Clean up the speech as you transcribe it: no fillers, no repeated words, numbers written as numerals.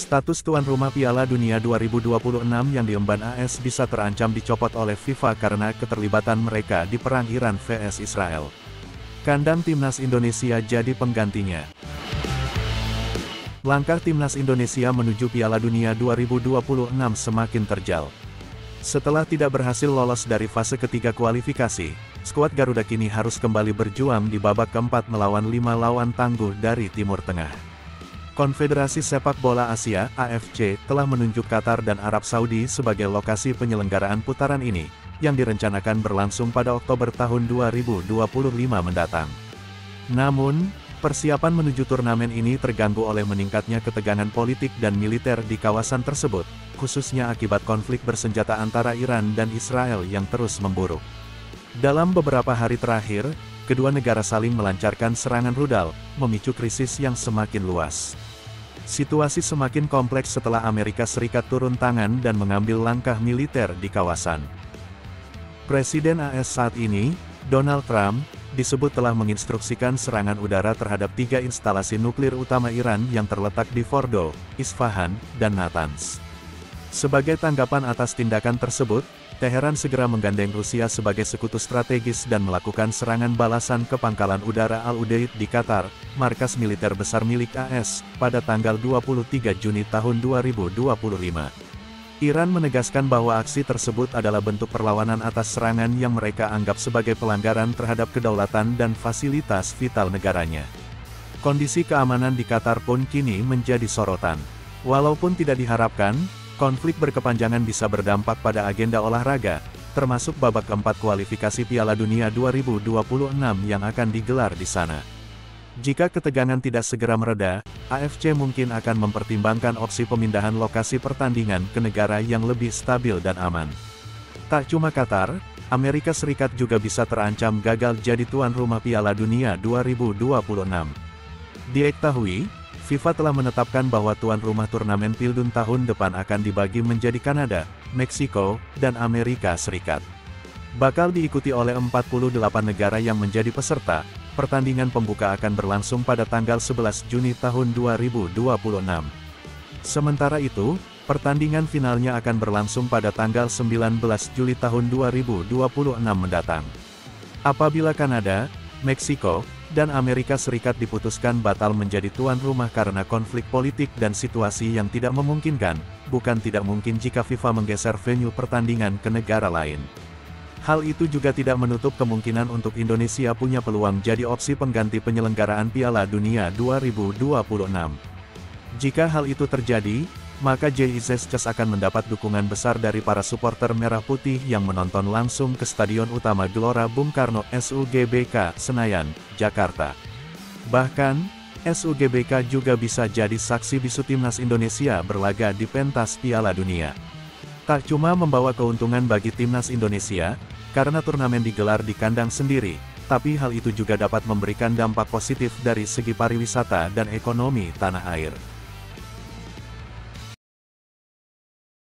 Status tuan rumah Piala Dunia 2026 yang diemban AS bisa terancam dicopot oleh FIFA karena keterlibatan mereka di perang Iran vs Israel. Kandang timnas Indonesia jadi penggantinya. Langkah timnas Indonesia menuju Piala Dunia 2026 semakin terjal. Setelah tidak berhasil lolos dari fase ketiga kualifikasi, skuad Garuda kini harus kembali berjuang di babak keempat melawan 5 lawan tangguh dari Timur Tengah. Konfederasi Sepak Bola Asia (AFC) telah menunjuk Qatar dan Arab Saudi sebagai lokasi penyelenggaraan putaran ini, yang direncanakan berlangsung pada Oktober tahun 2025 mendatang. Namun, persiapan menuju turnamen ini terganggu oleh meningkatnya ketegangan politik dan militer di kawasan tersebut, khususnya akibat konflik bersenjata antara Iran dan Israel yang terus memburuk. Dalam beberapa hari terakhir, kedua negara saling melancarkan serangan rudal, memicu krisis yang semakin luas. Situasi semakin kompleks setelah Amerika Serikat turun tangan dan mengambil langkah militer di kawasan. Presiden AS saat ini, Donald Trump, disebut telah menginstruksikan serangan udara terhadap 3 instalasi nuklir utama Iran yang terletak di Fordow, Isfahan, dan Natanz. Sebagai tanggapan atas tindakan tersebut, Teheran segera menggandeng Rusia sebagai sekutu strategis dan melakukan serangan balasan ke pangkalan udara Al-Udeid di Qatar, markas militer besar milik AS, pada tanggal 23 Juni tahun 2025. Iran menegaskan bahwa aksi tersebut adalah bentuk perlawanan atas serangan yang mereka anggap sebagai pelanggaran terhadap kedaulatan dan fasilitas vital negaranya. Kondisi keamanan di Qatar pun kini menjadi sorotan. Walaupun tidak diharapkan, konflik berkepanjangan bisa berdampak pada agenda olahraga, termasuk babak keempat kualifikasi Piala Dunia 2026 yang akan digelar di sana. Jika ketegangan tidak segera mereda, AFC mungkin akan mempertimbangkan opsi pemindahan lokasi pertandingan ke negara yang lebih stabil dan aman. Tak cuma Qatar, Amerika Serikat juga bisa terancam gagal jadi tuan rumah Piala Dunia 2026. Diketahui, FIFA telah menetapkan bahwa tuan rumah turnamen Pildun tahun depan akan dibagi menjadi Kanada, Meksiko, dan Amerika Serikat. Bakal diikuti oleh 48 negara yang menjadi peserta. Pertandingan pembuka akan berlangsung pada tanggal 11 Juni tahun 2026. Sementara itu, pertandingan finalnya akan berlangsung pada tanggal 19 Juli tahun 2026 mendatang. Apabila Kanada, Meksiko, dan Amerika Serikat diputuskan batal menjadi tuan rumah karena konflik politik dan situasi yang tidak memungkinkan, bukan tidak mungkin jika FIFA menggeser venue pertandingan ke negara lain. Hal itu juga tidak menutup kemungkinan untuk Indonesia punya peluang jadi opsi pengganti penyelenggaraan Piala Dunia 2026. Jika hal itu terjadi, maka JIZS akan mendapat dukungan besar dari para supporter Merah Putih yang menonton langsung ke Stadion Utama Gelora Bung Karno SUGBK, Senayan, Jakarta. Bahkan, SUGBK juga bisa jadi saksi bisu timnas Indonesia berlaga di pentas Piala Dunia. Tak cuma membawa keuntungan bagi timnas Indonesia, karena turnamen digelar di kandang sendiri, tapi hal itu juga dapat memberikan dampak positif dari segi pariwisata dan ekonomi tanah air.